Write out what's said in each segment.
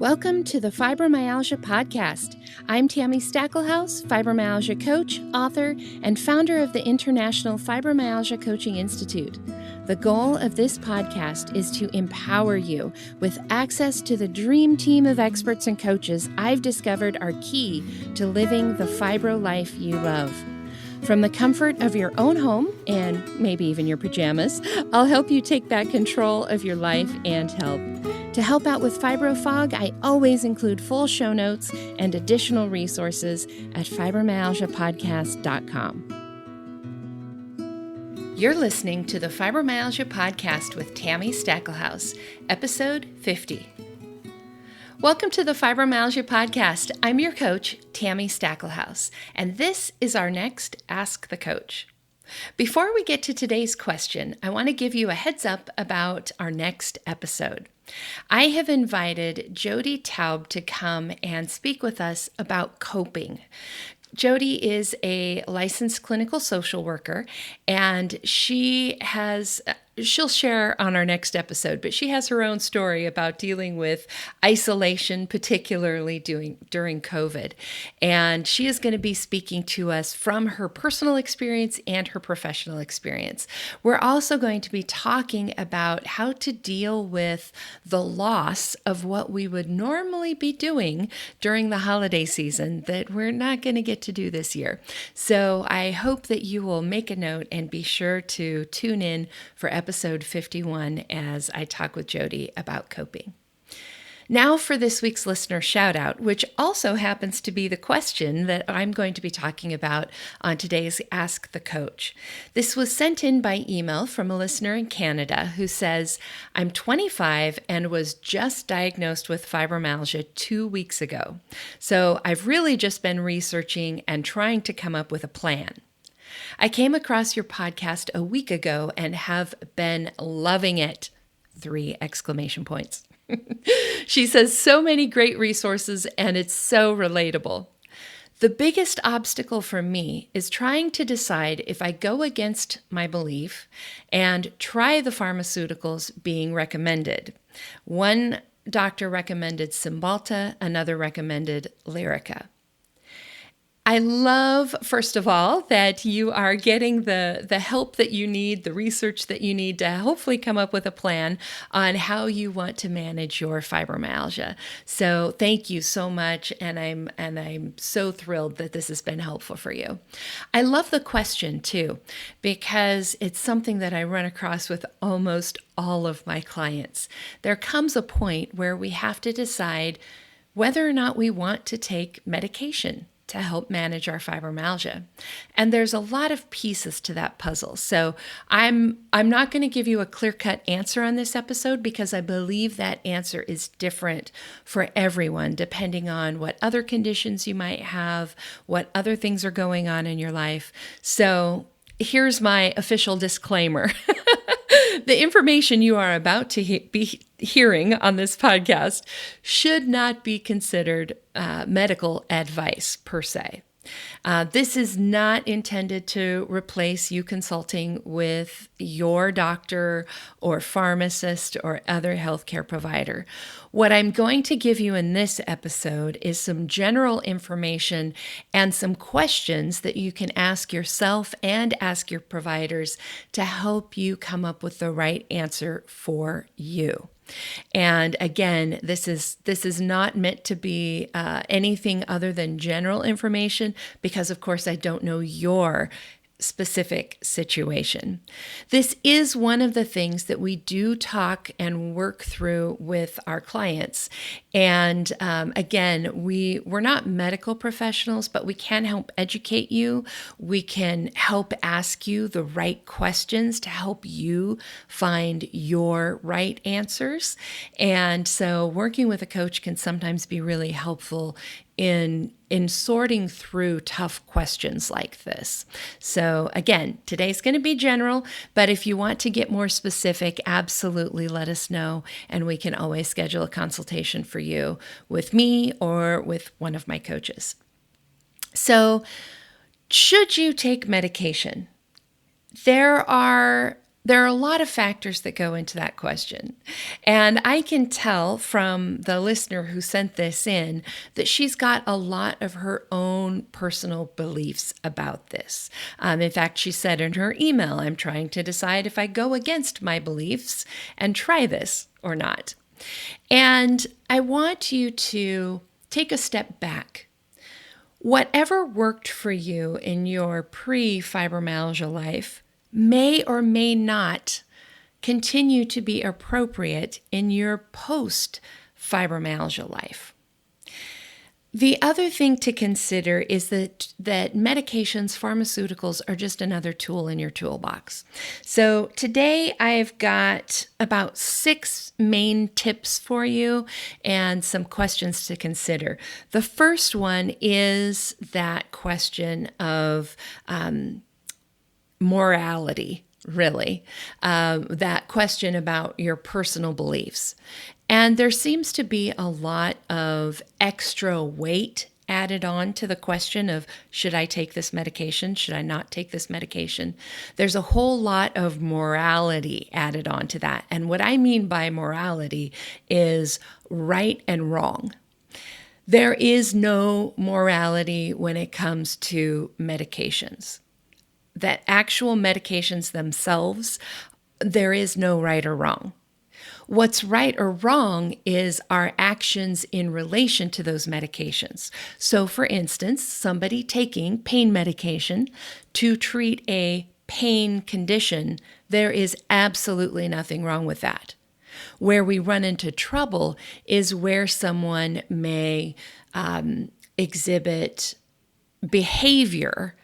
Welcome to the Fibromyalgia Podcast. I'm Tami Stackelhaus, fibromyalgia coach, author, and founder of the International Fibromyalgia Coaching Institute. The goal of this podcast is to empower you with access to the dream team of experts and coaches I've discovered are key to living the fibro life you love. From the comfort of your own home, and maybe even your pajamas, I'll help you take back control of your life and health. To help out with FibroFog, I always include full show notes and additional resources at fibromyalgiapodcast.com. You're listening to the Fibromyalgia Podcast with Tami Stackelhaus, episode 50. Welcome to the Fibromyalgia Podcast. I'm your coach, Tami Stackelhaus, and this is our next Ask the Coach. Before we get to today's question, I want to give you a heads up about our next episode. I have invited Jody Taub to come and speak with us about coping. Jody is a licensed clinical social worker, and she'll share on our next episode, but she has her own story about dealing with isolation, particularly during COVID. And she is going to be speaking to us from her personal experience and her professional experience. We're also going to be talking about how to deal with the loss of what we would normally be doing during the holiday season that we're not going to get to do this year. So I hope that you will make a note and be sure to tune in for episode 51 as I talk with Jody about coping. Now for this week's listener shout out, which also happens to be the question that I'm going to be talking about on today's Ask the Coach. This was sent in by email from a listener in Canada who says, I'm 25 and was just diagnosed with fibromyalgia 2 weeks ago. So I've really just been researching and trying to come up with a plan. I came across your podcast a week ago and have been loving it. 3 exclamation points. She says so many great resources and it's so relatable. The biggest obstacle for me is trying to decide if I go against my belief and try the pharmaceuticals being recommended. One doctor recommended Cymbalta, another recommended Lyrica. I love, first of all, that you are getting the help that you need, the research that you need to hopefully come up with a plan on how you want to manage your fibromyalgia. So thank you so much, and I'm so thrilled that this has been helpful for you. I love the question too, because it's something that I run across with almost all of my clients. There comes a point where we have to decide whether or not we want to take medication to help manage our fibromyalgia. And there's a lot of pieces to that puzzle. So I'm not going to give you a clear-cut answer on this episode because I believe that answer is different for everyone, depending on what other conditions you might have, what other things are going on in your life. So here's my official disclaimer. The information you are about to be hearing on this podcast should not be considered medical advice per se. This is not intended to replace you consulting with your doctor or pharmacist or other healthcare provider. What I'm going to give you in this episode is some general information and some questions that you can ask yourself and ask your providers to help you come up with the right answer for you. And again, this is not meant to be anything other than general information because, of course, I don't know your specific situation. This is one of the things that we do talk and work through with our clients. And again, we're not medical professionals, but we can help educate you. We can help ask you the right questions to help you find your right answers. And so working with a coach can sometimes be really helpful in sorting through tough questions like this. So again, today's going to be general, but if you want to get more specific, absolutely let us know, and we can always schedule a consultation for you with me or with one of my coaches. So, should you take medication? There are There are a lot of factors that go into that question. And I can tell from the listener who sent this in that she's got a lot of her own personal beliefs about this. In fact, she said in her email, I'm trying to decide if I go against my beliefs and try this or not. And I want you to take a step back. Whatever worked for you in your pre-fibromyalgia life may or may not continue to be appropriate in your post-fibromyalgia life. The other thing to consider is that medications, pharmaceuticals are just another tool in your toolbox. So today I've got about 6 main tips for you and some questions to consider. The first one is that question of morality, really, that question about your personal beliefs. And there seems to be a lot of extra weight added on to the question of, should I take this medication? Should I not take this medication? There's a whole lot of morality added on to that. And what I mean by morality is right and wrong. There is no morality when it comes to medications. That actual medications themselves, there is no right or wrong. What's right or wrong is our actions in relation to those medications. So for instance, somebody taking pain medication to treat a pain condition, there is absolutely nothing wrong with that. Where we run into trouble is where someone may exhibit behavior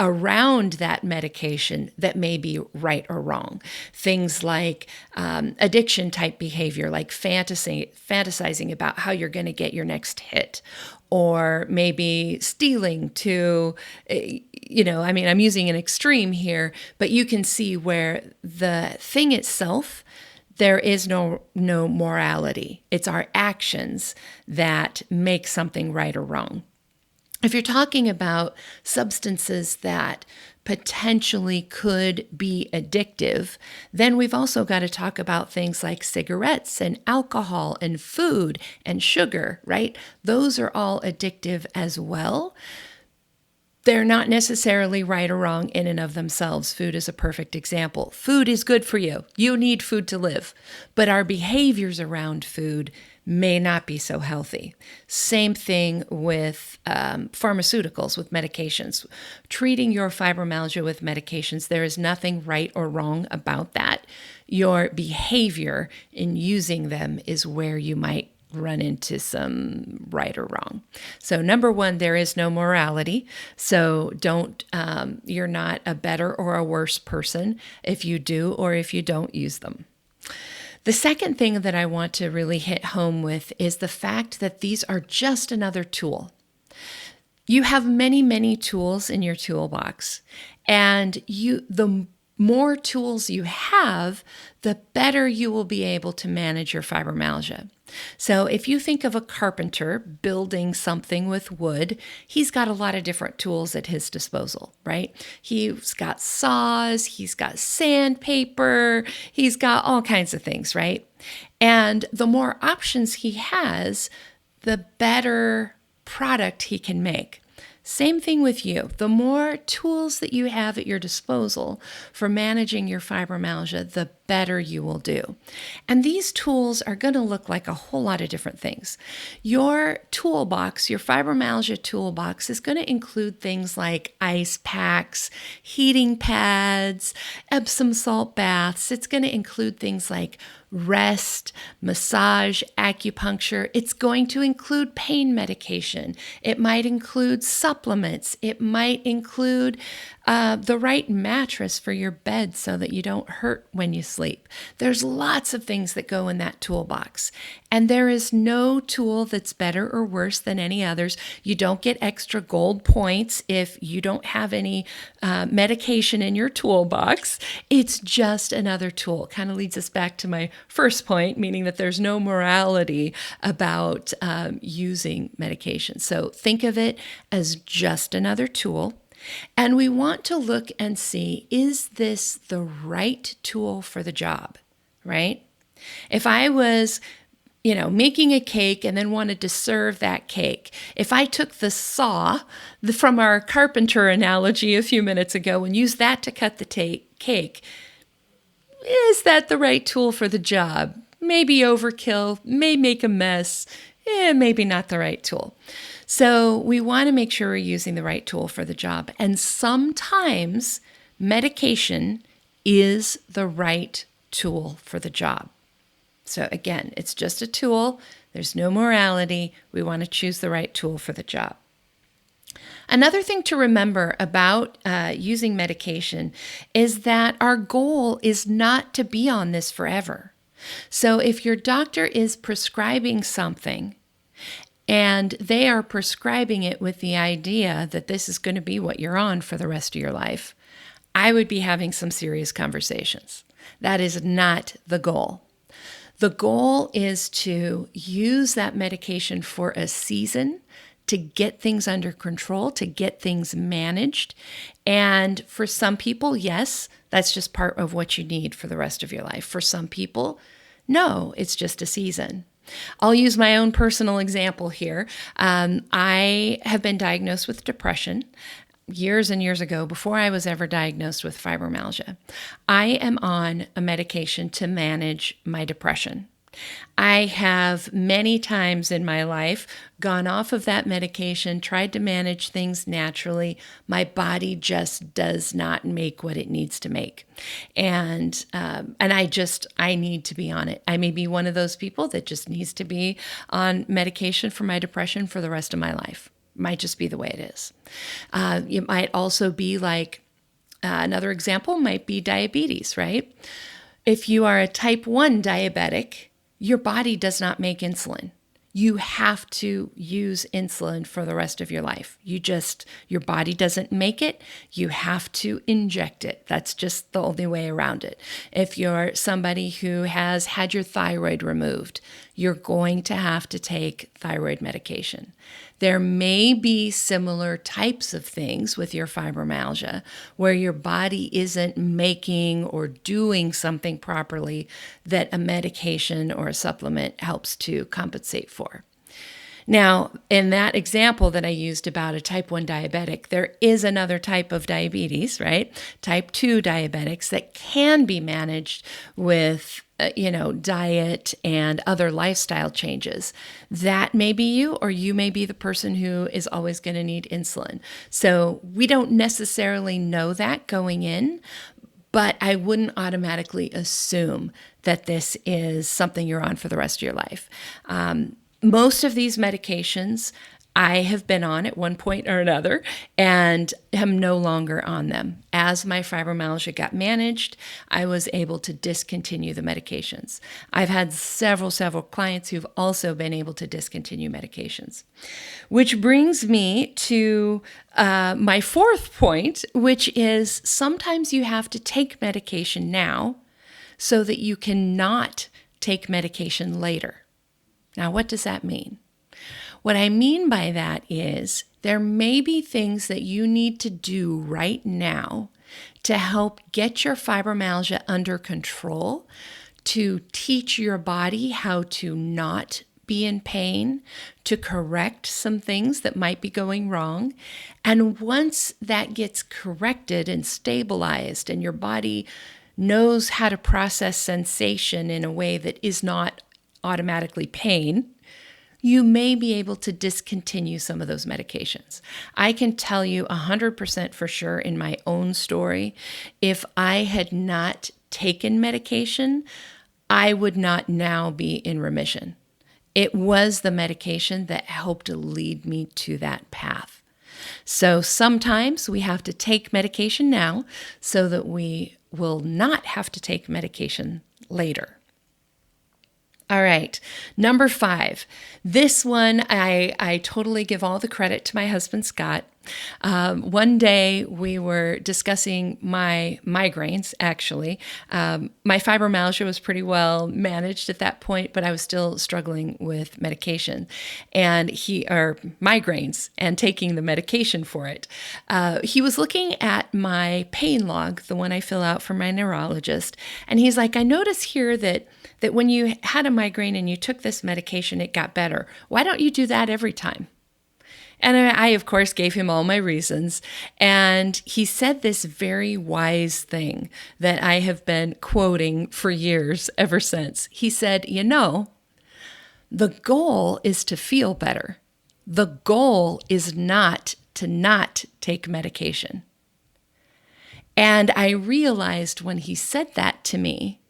around that medication that may be right or wrong. Things like addiction type behavior, like fantasizing about how you're going to get your next hit, or maybe stealing to, I'm using an extreme here, but you can see where the thing itself, there is no morality. It's our actions that make something right or wrong. If you're talking about substances that potentially could be addictive, then we've also got to talk about things like cigarettes and alcohol and food and sugar, right? Those are all addictive as well. They're not necessarily right or wrong in and of themselves. Food is a perfect example. Food is good for you. You need food to live. But our behaviors around food may not be so healthy. Same thing with pharmaceuticals, with medications. Treating your fibromyalgia with medications, there is nothing right or wrong about that. Your behavior in using them is where you might run into some right or wrong. So number one, there is no morality. So you're not a better or a worse person if you do or if you don't use them. The second thing that I want to really hit home with is the fact that these are just another tool. You have many, many tools in your toolbox, and the more tools you have, the better you will be able to manage your fibromyalgia. So if you think of a carpenter building something with wood, he's got a lot of different tools at his disposal, right? He's got saws, he's got sandpaper, he's got all kinds of things, right? And the more options he has, the better product he can make. Same thing with you. The more tools that you have at your disposal for managing your fibromyalgia, the better you will do. And these tools are going to look like a whole lot of different things. Your toolbox, your fibromyalgia toolbox, is going to include things like ice packs, heating pads, Epsom salt baths. It's going to include things like rest, massage, acupuncture. It's going to include pain medication. It might include supplements. It might include the right mattress for your bed so that you don't hurt when you sleep. There's lots of things that go in that toolbox. And there is no tool that's better or worse than any others. You don't get extra gold points if you don't have any medication in your toolbox. It's just another tool. Kind of leads us back to my first point, meaning that there's no morality about using medication. So think of it as just another tool. And we want to look and see, is this the right tool for the job, right? If I was, making a cake and then wanted to serve that cake, if I took the saw from our carpenter analogy a few minutes ago and used that to cut the cake, is that the right tool for the job? Maybe overkill, may make a mess, maybe not the right tool. So we want to make sure we're using the right tool for the job. And sometimes medication is the right tool for the job. So again, it's just a tool. There's no morality. We want to choose the right tool for the job. Another thing to remember about using medication is that our goal is not to be on this forever. So if your doctor is prescribing something and they are prescribing it with the idea that this is going to be what you're on for the rest of your life, I would be having some serious conversations. That is not the goal. The goal is to use that medication for a season to get things under control, to get things managed. And for some people, yes, that's just part of what you need for the rest of your life. For some people, no, it's just a season. I'll use my own personal example here. I have been diagnosed with depression years and years ago, before I was ever diagnosed with fibromyalgia. I am on a medication to manage my depression. I have many times in my life gone off of that medication, tried to manage things naturally. My body just does not make what it needs to make. And I need to be on it. I may be one of those people that just needs to be on medication for my depression for the rest of my life. Might just be the way it is. It might also be like, another example might be diabetes, right? If you are a type 1 diabetic, your body does not make insulin. You have to use insulin for the rest of your life. Your body doesn't make it. You have to inject it. That's just the only way around it. If you're somebody who has had your thyroid removed, you're going to have to take thyroid medication. There may be similar types of things with your fibromyalgia where your body isn't making or doing something properly that a medication or a supplement helps to compensate for. Now, in that example that I used about a type 1 diabetic, there is another type of diabetes, right? Type 2 diabetics that can be managed with diet and other lifestyle changes. That may be you, or you may be the person who is always going to need insulin. So we don't necessarily know that going in, but I wouldn't automatically assume that this is something you're on for the rest of your life. Most of these medications I have been on at one point or another and am no longer on them. As my fibromyalgia got managed, I was able to discontinue the medications. I've had several clients who've also been able to discontinue medications. Which brings me to my fourth point, which is sometimes you have to take medication now so that you cannot take medication later. Now, what does that mean? What I mean by that is there may be things that you need to do right now to help get your fibromyalgia under control, to teach your body how to not be in pain, to correct some things that might be going wrong. And once that gets corrected and stabilized and your body knows how to process sensation in a way that is not automatically pain, you may be able to discontinue some of those medications. I can tell you 100% for sure in my own story, if I had not taken medication, I would not now be in remission. It was the medication that helped lead me to that path. So sometimes we have to take medication now so that we will not have to take medication later. All right, number 5. This one, I totally give all the credit to my husband, Scott. One day we were discussing my migraines, actually. My fibromyalgia was pretty well managed at that point, but I was still struggling with medication or migraines and taking the medication for it. He was looking at my pain log, the one I fill out for my neurologist, and he's like, I notice here that when you had a migraine and you took this medication, it got better. Why don't you do that every time? And I, of course, gave him all my reasons. And he said this very wise thing that I have been quoting for years ever since. He said, the goal is to feel better. The goal is not to not take medication. And I realized when he said that to me,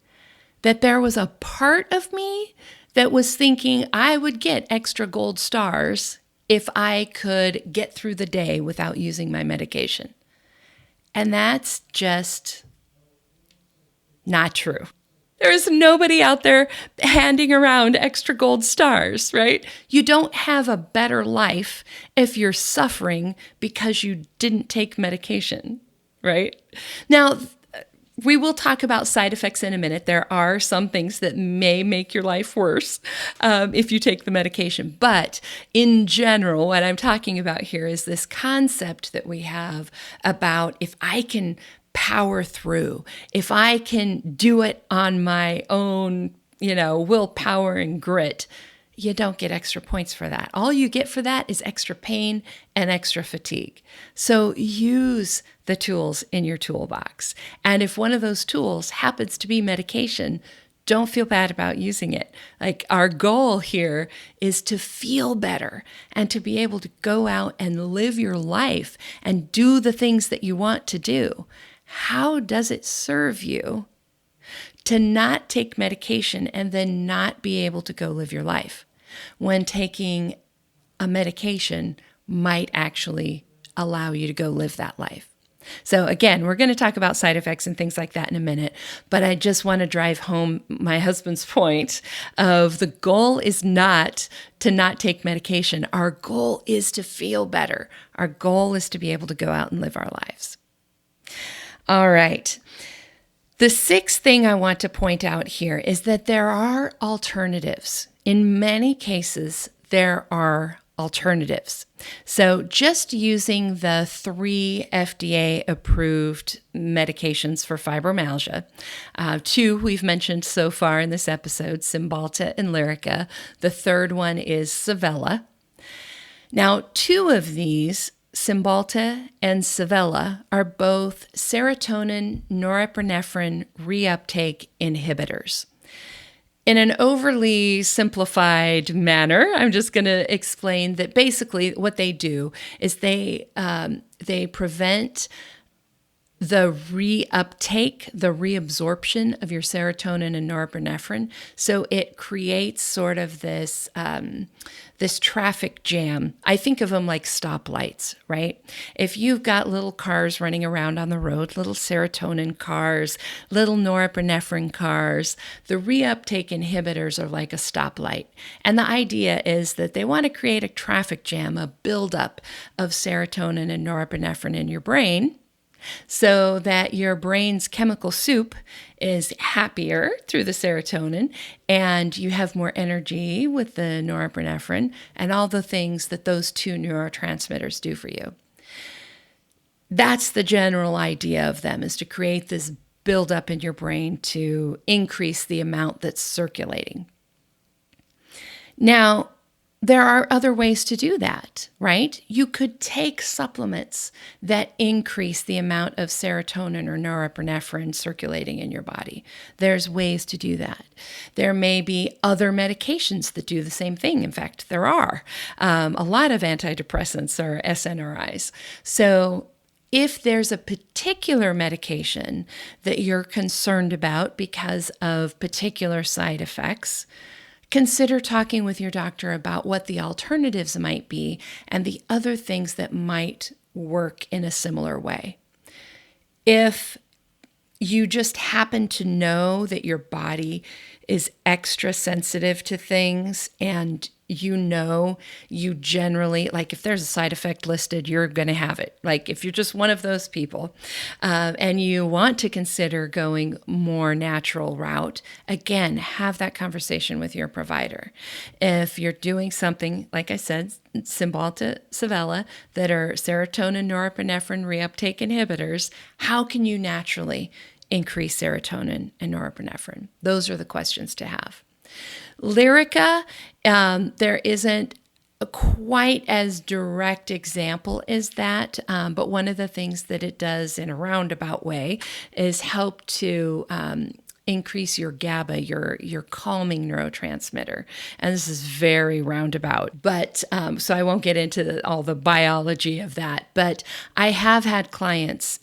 that there was a part of me that was thinking I would get extra gold stars if I could get through the day without using my medication. And that's just not true. There's nobody out there handing around extra gold stars, right? You don't have a better life if you're suffering because you didn't take medication, right? Now, we will talk about side effects in a minute. There are some things that may make your life worse if you take the medication. But in general, what I'm talking about here is this concept that we have about if I can power through, if I can do it on my own, willpower and grit, you don't get extra points for that. All you get for that is extra pain and extra fatigue. So use the tools in your toolbox. And if one of those tools happens to be medication, don't feel bad about using it. Like, our goal here is to feel better and to be able to go out and live your life and do the things that you want to do. How does it serve you to not take medication and then not be able to go live your life when taking a medication might actually allow you to go live that life? So again, we're going to talk about side effects and things like that in a minute, but I just want to drive home my husband's point of the goal is not to not take medication. Our goal is to feel better. Our goal is to be able to go out and live our lives. All right. The sixth thing I want to point out here is that there are alternatives. In many cases, there are alternatives. So just using the 3 FDA-approved medications for fibromyalgia, 2 we've mentioned so far in this episode, Cymbalta and Lyrica. The third one is Savella. Now, 2 of these, Cymbalta and Savella, are both serotonin norepinephrine reuptake inhibitors. In an overly simplified manner, I'm just going to explain that basically what they do is they prevent the reuptake, the reabsorption of your serotonin and norepinephrine. So it creates sort of this traffic jam. I think of them like stoplights, right? If you've got little cars running around on the road, little serotonin cars, little norepinephrine cars, the reuptake inhibitors are like a stoplight. And the idea is that they want to create a traffic jam, a buildup of serotonin and norepinephrine in your brain, so that your brain's chemical soup is happier through the serotonin and you have more energy with the norepinephrine and all the things that those 2 neurotransmitters do for you. That's the general idea of them, is to create this buildup in your brain to increase the amount that's circulating. Now, there are other ways to do that, right? You could take supplements that increase the amount of serotonin or norepinephrine circulating in your body. There's ways to do that. There may be other medications that do the same thing. In fact, there are. A lot of antidepressants are SNRIs. So if there's a particular medication that you're concerned about because of particular side effects, consider talking with your doctor about what the alternatives might be and the other things that might work in a similar way. If you just happen to know that your body is extra sensitive to things and you generally, like if there's a side effect listed, you're going to have it. Like if you're just one of those people and you want to consider going more natural route, again, have that conversation with your provider. If you're doing something, like I said, Cymbalta, Savella, that are serotonin, norepinephrine reuptake inhibitors, how can you naturally increase serotonin and norepinephrine? Those are the questions to have. Lyrica, there isn't a quite as direct example as that, but one of the things that it does in a roundabout way is help to increase your GABA, your calming neurotransmitter. And this is very roundabout, but so I won't get into all the biology of that. But I have had clients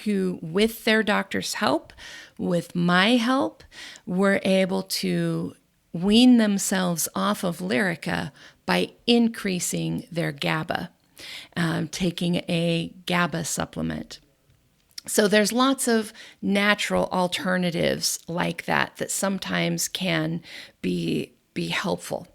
who, with their doctor's help, with my help, were able to wean themselves off of Lyrica by increasing their GABA, taking a GABA supplement. So there's lots of natural alternatives like that sometimes can be helpful.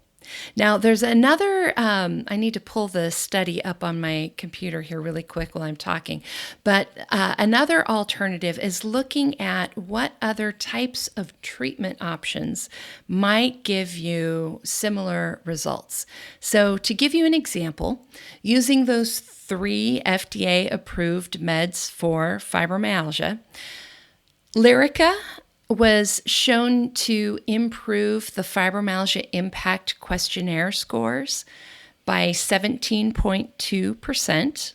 Now, there's another, I need to pull the study up on my computer here really quick while I'm talking, but another alternative is looking at what other types of treatment options might give you similar results. So to give you an example, using those 3 FDA-approved meds for fibromyalgia, Lyrica was shown to improve the Fibromyalgia Impact Questionnaire scores by 17.2%.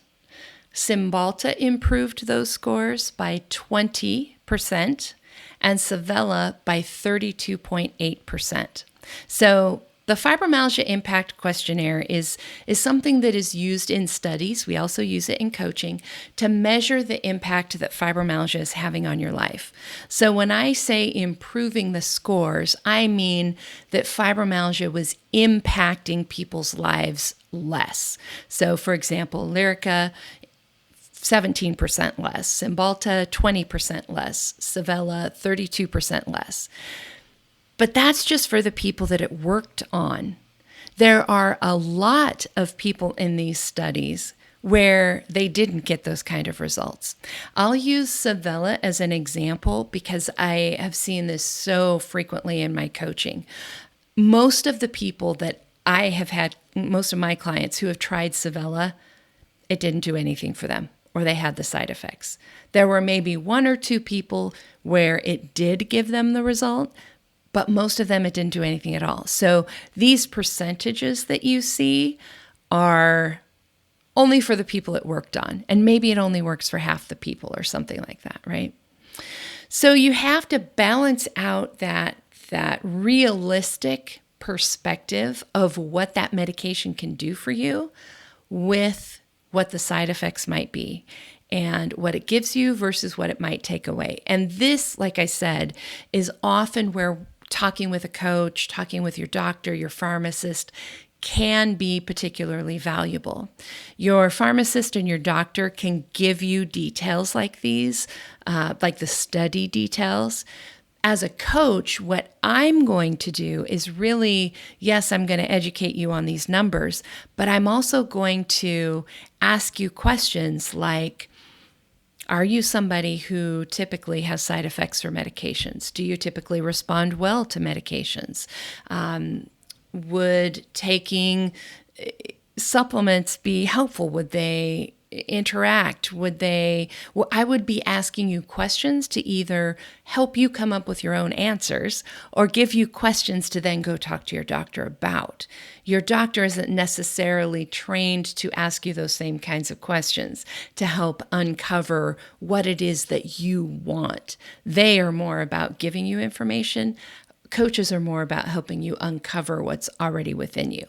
Cymbalta improved those scores by 20%, and Savella by 32.8%. So the Fibromyalgia Impact Questionnaire is something that is used in studies. We also use it in coaching to measure the impact that fibromyalgia is having on your life. So when I say improving the scores, I mean that fibromyalgia was impacting people's lives less. So for example, Lyrica, 17% less, Cymbalta, 20% less, Savella, 32% less. But that's just for the people that it worked on. There are a lot of people in these studies where they didn't get those kind of results. I'll use Savella as an example because I have seen this so frequently in my coaching. Most of the people that I have had, most of my clients who have tried Savella, it didn't do anything for them, or they had the side effects. There were maybe 1 or 2 people where it did give them the result, but most of them, it didn't do anything at all. So these percentages that you see are only for the people it worked on. And maybe it only works for half the people or something like that, right? So you have to balance out that realistic perspective of what that medication can do for you with what the side effects might be and what it gives you versus what it might take away. And this, like I said, is often where talking with a coach, talking with your doctor, your pharmacist can be particularly valuable. Your pharmacist and your doctor can give you details like these, like the study details. As a coach, what I'm going to do is really, yes, I'm going to educate you on these numbers, but I'm also going to ask you questions like, are you somebody who typically has side effects for medications? Do you typically respond well to medications? Would taking supplements be helpful? Would they interact? I would be asking you questions to either help you come up with your own answers or give you questions to then go talk to your doctor about. Your doctor isn't necessarily trained to ask you those same kinds of questions to help uncover what it is that you want. They are more about giving you information. Coaches are more about helping you uncover what's already within you.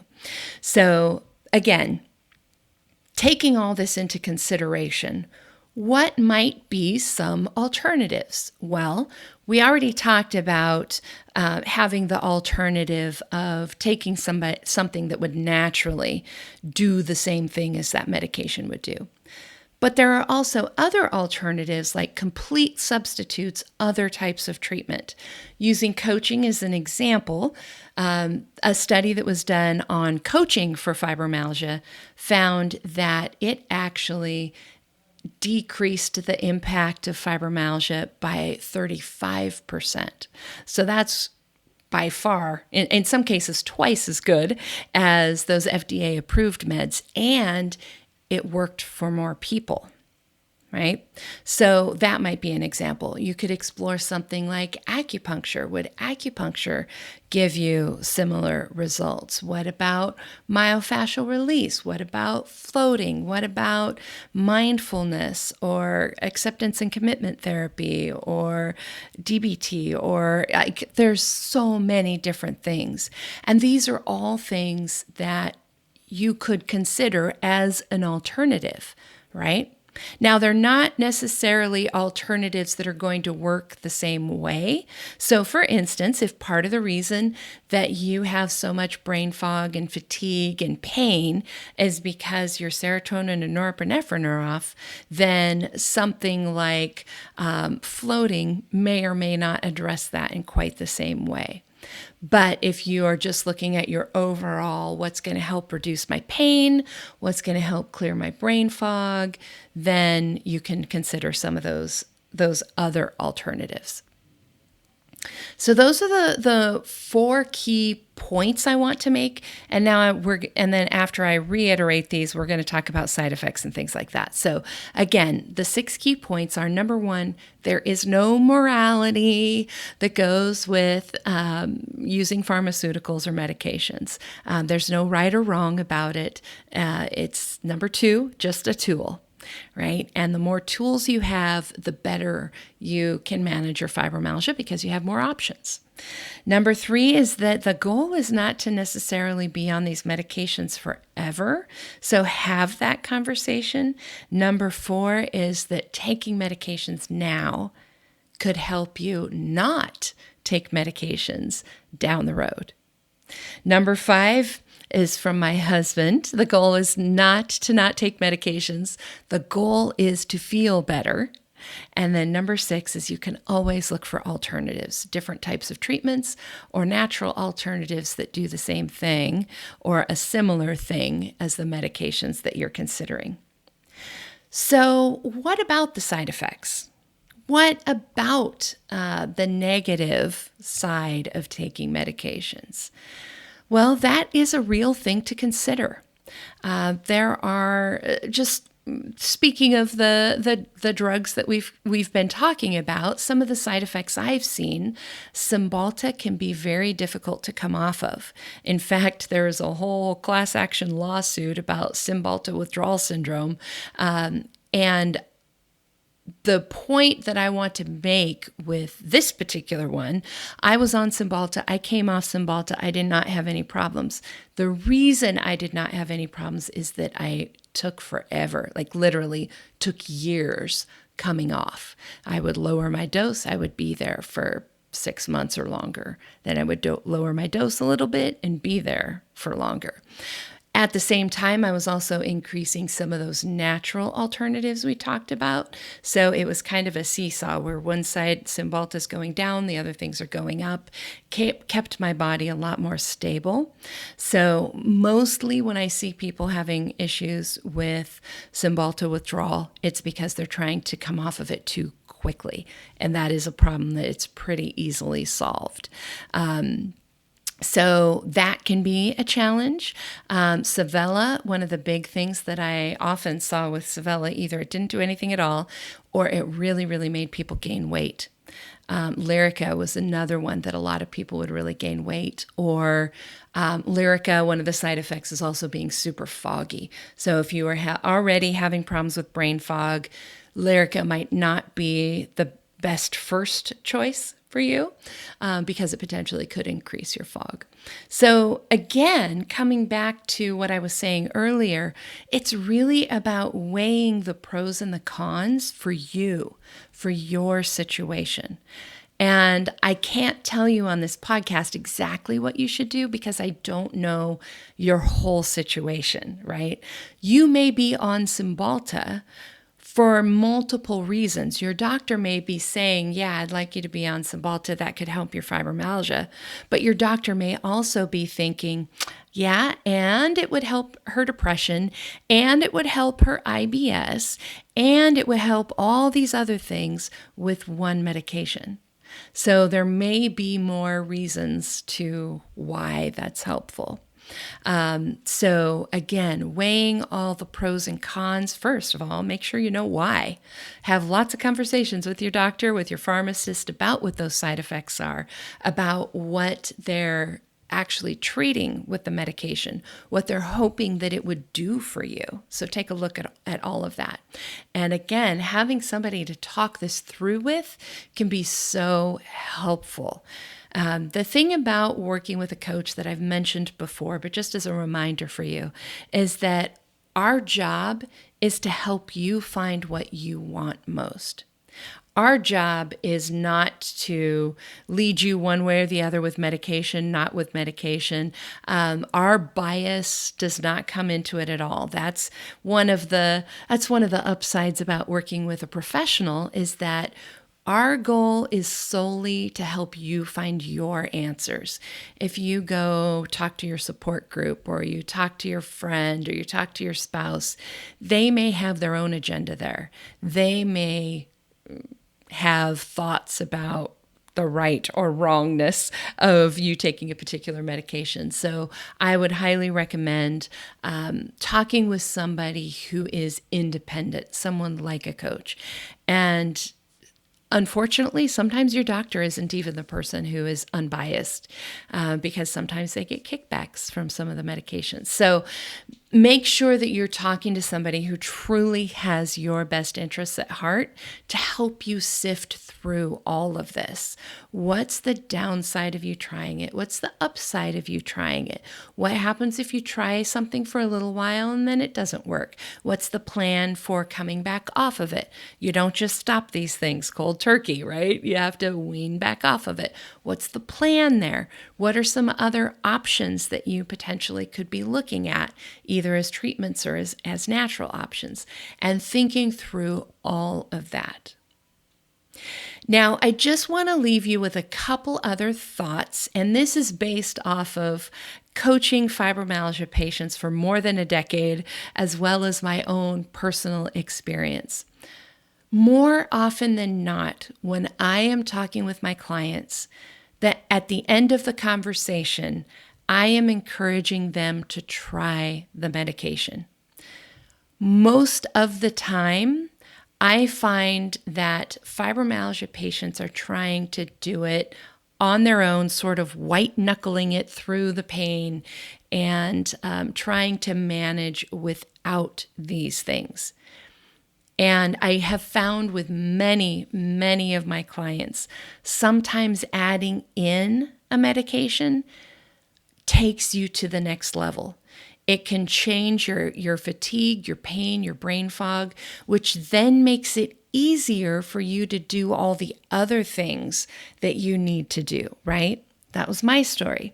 So again, taking all this into consideration, what might be some alternatives? Well, we already talked about having the alternative of taking something that would naturally do the same thing as that medication would do. But there are also other alternatives like complete substitutes, other types of treatment. Using coaching as an example, a study that was done on coaching for fibromyalgia found that it actually decreased the impact of fibromyalgia by 35%. So that's by far, in some cases, twice as good as those FDA approved meds, and it worked for more people, right? So that might be an example. You could explore something like acupuncture. Would acupuncture give you similar results? What about myofascial release? What about floating? What about mindfulness or acceptance and commitment therapy or DBT? Or there's so many different things. And these are all things that you could consider as an alternative, right? Now, they're not necessarily alternatives that are going to work the same way. So, for instance, if part of the reason that you have so much brain fog and fatigue and pain is because your serotonin and norepinephrine are off, then something like floating may or may not address that in quite the same way. But if you are just looking at your overall, what's going to help reduce my pain, what's going to help clear my brain fog, then you can consider some of those other alternatives. So those are the 4 key points I want to make. And now then after I reiterate these, we're going to talk about side effects and things like that. So again, the 6 key points are: number 1, there is no morality that goes with using pharmaceuticals or medications. There's no right or wrong about it. It's, number 2, just a tool. Right? And the more tools you have, the better you can manage your fibromyalgia because you have more options. Number 3 is that the goal is not to necessarily be on these medications forever. So have that conversation. Number 4 is that taking medications now could help you not take medications down the road. Number 5 is from my husband. The goal is not to not take medications. The goal is to feel better. And then number 6 is you can always look for alternatives, different types of treatments or natural alternatives that do the same thing or a similar thing as the medications that you're considering. So what about the side effects? What about the negative side of taking medications? Well, that is a real thing to consider. There are, just speaking of the drugs that we've been talking about, some of the side effects I've seen, Cymbalta can be very difficult to come off of. In fact, there is a whole class action lawsuit about Cymbalta withdrawal syndrome, and the point that I want to make with this particular one, I was on Cymbalta. I came off Cymbalta. I did not have any problems. The reason I did not have any problems is that I took forever, like literally took years coming off. I would lower my dose. I would be there for 6 months or longer. Then I would lower my dose a little bit and be there for longer. At the same time, I was also increasing some of those natural alternatives we talked about. So it was kind of a seesaw where one side Cymbalta is going down, the other things are going up, kept my body a lot more stable. So mostly when I see people having issues with Cymbalta withdrawal, it's because they're trying to come off of it too quickly. And that is a problem that it's pretty easily solved. So that can be a challenge. Savella, one of the big things that I often saw with Savella, either it didn't do anything at all, or it really, really made people gain weight. Lyrica was another one that a lot of people would really gain weight. Or Lyrica, one of the side effects is also being super foggy. So if you are already having problems with brain fog, Lyrica might not be the best first choice for you because it potentially could increase your fog. So again, coming back to what I was saying earlier, it's really about weighing the pros and the cons for you, for your situation. And I can't tell you on this podcast exactly what you should do because I don't know your whole situation, right? You may be on Cymbalta for multiple reasons. Your doctor may be saying, yeah, I'd like you to be on Cymbalta, that could help your fibromyalgia. But your doctor may also be thinking, yeah, and it would help her depression, and it would help her IBS, and it would help all these other things with one medication. So there may be more reasons to why that's helpful. So again, weighing all the pros and cons, first of all, make sure you know why. Have lots of conversations with your doctor, with your pharmacist about what those side effects are, about what they're actually treating with the medication, what they're hoping that it would do for you. So take a look at all of that. And again, having somebody to talk this through with can be so helpful. The thing about working with a coach that I've mentioned before, but just as a reminder for you, is that our job is to help you find what you want most. Our job is not to lead you one way or the other with medication, not with medication. Our bias does not come into it at all. That's one of the upsides about working with a professional, is that our goal is solely to help you find your answers. If you go talk to your support group, or you talk to your friend, or you talk to your spouse, they may have their own agenda there. They may have thoughts about the right or wrongness of you taking a particular medication. So I would highly recommend talking with somebody who is independent, someone like a coach. And unfortunately, sometimes your doctor isn't even the person who is unbiased, because sometimes they get kickbacks from some of the medications. So make sure that you're talking to somebody who truly has your best interests at heart to help you sift through all of this. What's the downside of you trying it? What's the upside of you trying it? What happens if you try something for a little while and then it doesn't work? What's the plan for coming back off of it? You don't just stop these things cold turkey, right? You have to wean back off of it. What's the plan there? What are some other options that you potentially could be looking at, either as treatments or as natural options? And thinking through all of that. Now, I just want to leave you with a couple other thoughts, and this is based off of coaching fibromyalgia patients for more than a decade, as well as my own personal experience. More often than not, when I am talking with my clients, that at the end of the conversation, I am encouraging them to try the medication. Most of the time, I find that fibromyalgia patients are trying to do it on their own, sort of white knuckling it through the pain and trying to manage without these things. And I have found with many, many of my clients, sometimes adding in a medication takes you to the next level. It can change your fatigue, your pain, your brain fog, which then makes it easier for you to do all the other things that you need to do, right? That was my story.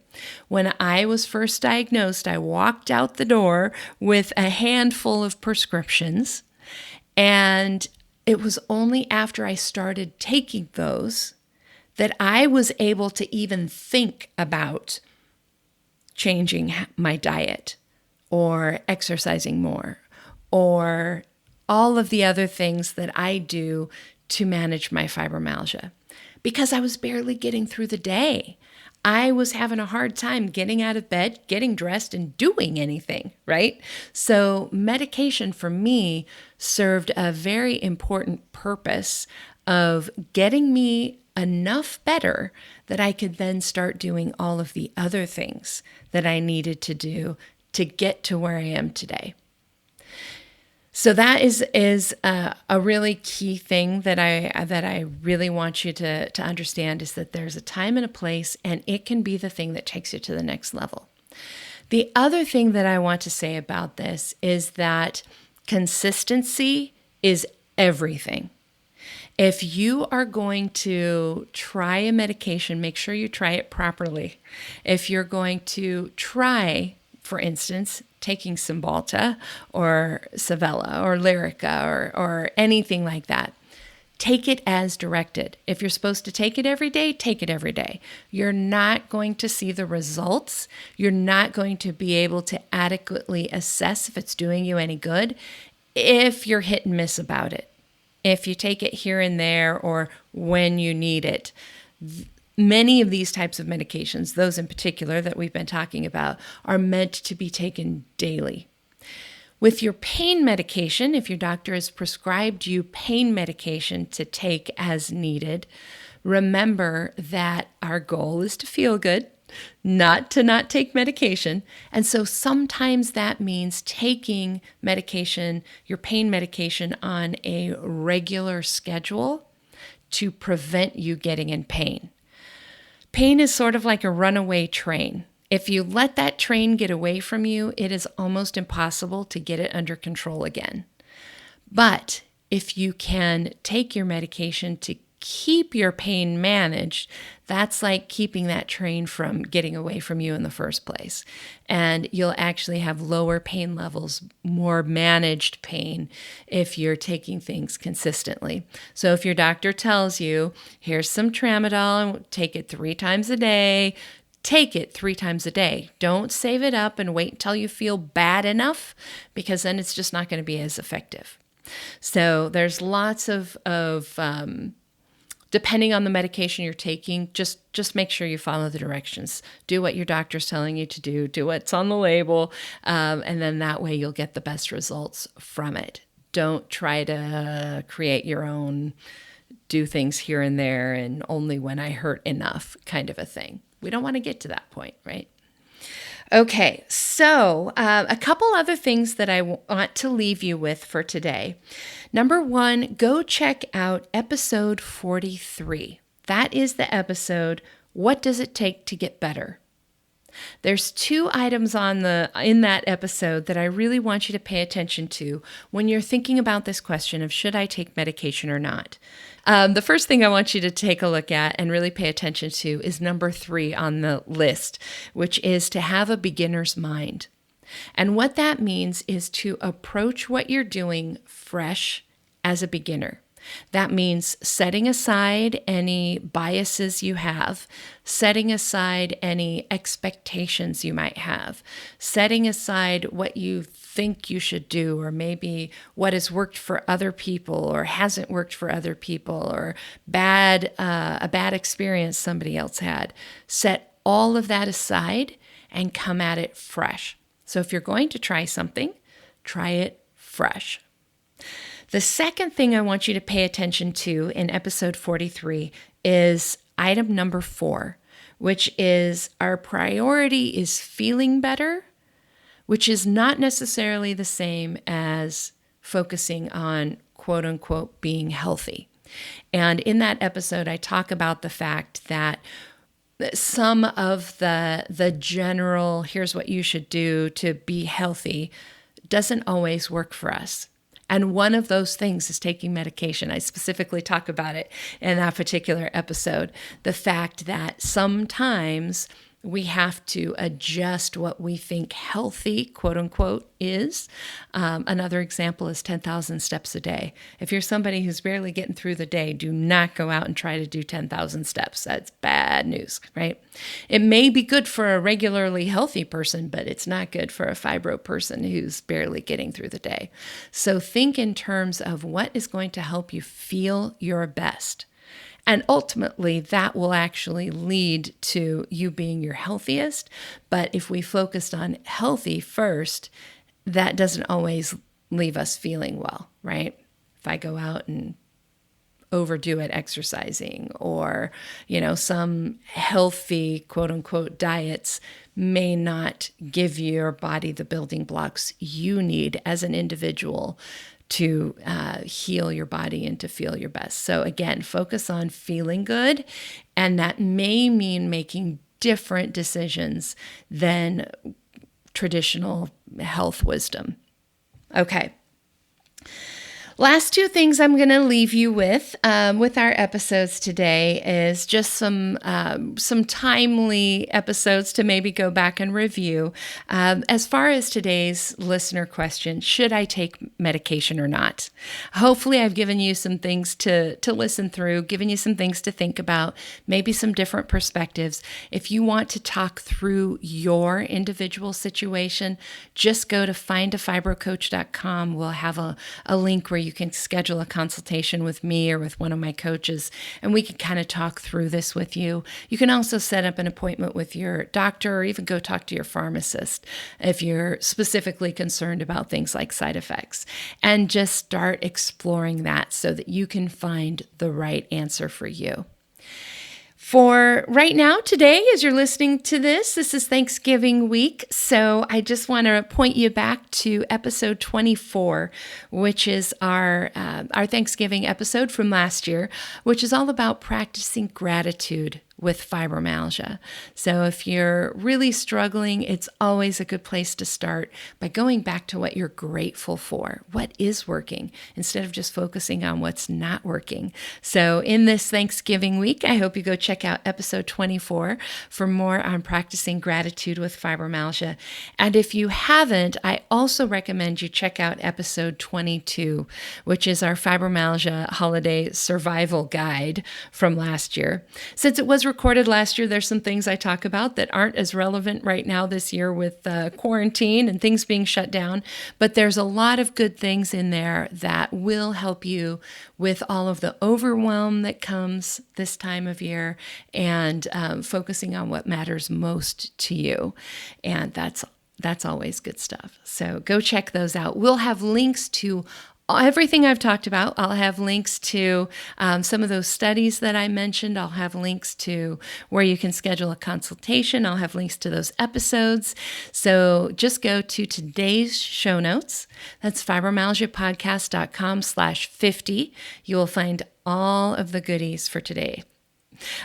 When I was first diagnosed, I walked out the door with a handful of prescriptions, and it was only after I started taking those that I was able to even think about changing my diet, or exercising more, or all of the other things that I do to manage my fibromyalgia, because I was barely getting through the day. I was having a hard time getting out of bed, getting dressed, and doing anything, right? So medication for me served a very important purpose of getting me enough better that I could then start doing all of the other things that I needed to do to get to where I am today. So that is a really key thing that I really want you to understand, is that there's a time and a place, and it can be the thing that takes you to the next level. The other thing that I want to say about this is that consistency is everything. If you are going to try a medication, make sure you try it properly. If you're going to try, for instance, taking Cymbalta or Savella or Lyrica or anything like that. Take it as directed. If you're supposed to take it every day, take it every day. You're not going to see the results. You're not going to be able to adequately assess if it's doing you any good if you're hit and miss about it. If you take it here and there or when you need it. Many of these types of medications, those in particular that we've been talking about, are meant to be taken daily. With your pain medication, if your doctor has prescribed you pain medication to take as needed, remember that our goal is to feel good, not to not take medication. And so sometimes that means taking medication, your pain medication, on a regular schedule to prevent you getting in pain. Pain is sort of like a runaway train. If you let that train get away from you, it is almost impossible to get it under control again. But if you can take your medication to keep your pain managed, that's like keeping that train from getting away from you in the first place. And you'll actually have lower pain levels, more managed pain if you're taking things consistently. So if your doctor tells you, here's some tramadol, take it 3 times a day, take it 3 times a day. Don't save it up and wait until you feel bad enough, because then it's just not going to be as effective. So there's lots of depending on the medication you're taking, just make sure you follow the directions. Do what your doctor's telling you to do. Do what's on the label. And then that way you'll get the best results from it. Don't try to create your own, do things here and there and only when I hurt enough kind of a thing. We don't want to get to that point, right? Okay, so a couple other things that I want to leave you with for today. Number 1, go check out episode 43. That is the episode, What Does It Take to Get Better? There's 2 items in that episode that I really want you to pay attention to when you're thinking about this question of should I take medication or not. The first thing I want you to take a look at and really pay attention to is number 3 on the list, which is to have a beginner's mind. And what that means is to approach what you're doing fresh as a beginner. That means setting aside any biases you have, setting aside any expectations you might have, setting aside what you think you should do, or maybe what has worked for other people or hasn't worked for other people, or a bad experience somebody else had. Set all of that aside and come at it fresh. So if you're going to try something, try it fresh. The second thing I want you to pay attention to in episode 43 is item number 4, which is our priority is feeling better, which is not necessarily the same as focusing on quote unquote being healthy. And in that episode, I talk about the fact that some of the general, here's what you should do to be healthy, doesn't always work for us. And one of those things is taking medication. I specifically talk about it in that particular episode. The fact that sometimes we have to adjust what we think healthy, quote unquote, is. Another example is 10,000 steps a day. If you're somebody who's barely getting through the day, do not go out and try to do 10,000 steps. That's bad news, right? It may be good for a regularly healthy person, but it's not good for a fibro person who's barely getting through the day. So think in terms of what is going to help you feel your best. And ultimately, that will actually lead to you being your healthiest. But if we focused on healthy first, that doesn't always leave us feeling well, right? If I go out and overdo it exercising, or, some healthy, quote unquote, diets may not give your body the building blocks you need as an individual to heal your body and to feel your best. So again, focus on feeling good, and that may mean making different decisions than traditional health wisdom. Okay. Last two things I'm going to leave you with our episodes today is just some timely episodes to maybe go back and review. As far as today's listener question, should I take medication or not? Hopefully I've given you some things to listen through, given you some things to think about, maybe some different perspectives. If you want to talk through your individual situation, just go to findafibrocoach.com. We'll have a link where you can schedule a consultation with me or with one of my coaches, and we can kind of talk through this with you. You can also set up an appointment with your doctor or even go talk to your pharmacist if you're specifically concerned about things like side effects, and just start exploring that so that you can find the right answer for you. For right now, today, as you're listening to this is Thanksgiving week. So I just want to point you back to episode 24, which is our Thanksgiving episode from last year, which is all about practicing gratitude with fibromyalgia. So if you're really struggling, it's always a good place to start by going back to what you're grateful for, what is working, instead of just focusing on what's not working. So in this Thanksgiving week, I hope you go check out episode 24 for more on practicing gratitude with fibromyalgia. And if you haven't, I also recommend you check out episode 22, which is our fibromyalgia holiday survival guide from last year. Since it was recorded last year, there's some things I talk about that aren't as relevant right now this year with quarantine and things being shut down, but there's a lot of good things in there that will help you with all of the overwhelm that comes this time of year and focusing on what matters most to you. And that's always good stuff. So go check those out. We'll have links to everything I've talked about. I'll have links to some of those studies that I mentioned. I'll have links to where you can schedule a consultation. I'll have links to those episodes. So just go to today's show notes. That's fibromyalgiapodcast.com/50. You will find all of the goodies for today.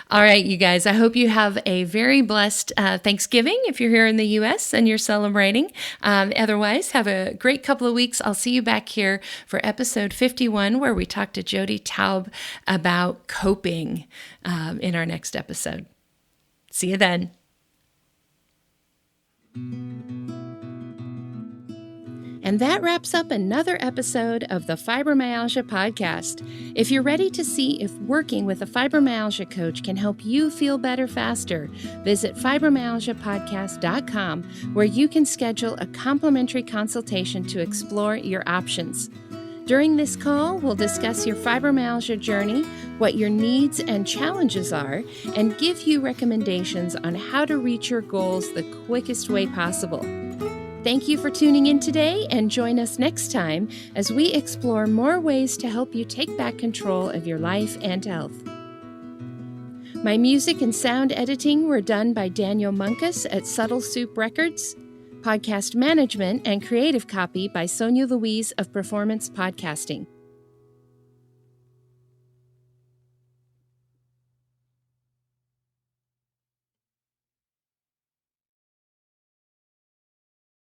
All right, you guys, I hope you have a very blessed Thanksgiving if you're here in the U.S. and you're celebrating. Otherwise, have a great couple of weeks. I'll see you back here for episode 51, where we talk to Jody Taub about coping in our next episode. See you then. And that wraps up another episode of the Fibromyalgia Podcast. If you're ready to see if working with a fibromyalgia coach can help you feel better faster, visit fibromyalgiapodcast.com, where you can schedule a complimentary consultation to explore your options. During this call, we'll discuss your fibromyalgia journey, what your needs and challenges are, and give you recommendations on how to reach your goals the quickest way possible. Thank you for tuning in today, and join us next time as we explore more ways to help you take back control of your life and health. My music and sound editing were done by Daniel Munkus at Subtle Soup Records. Podcast management and creative copy by Sonia Louise of Performance Podcasting.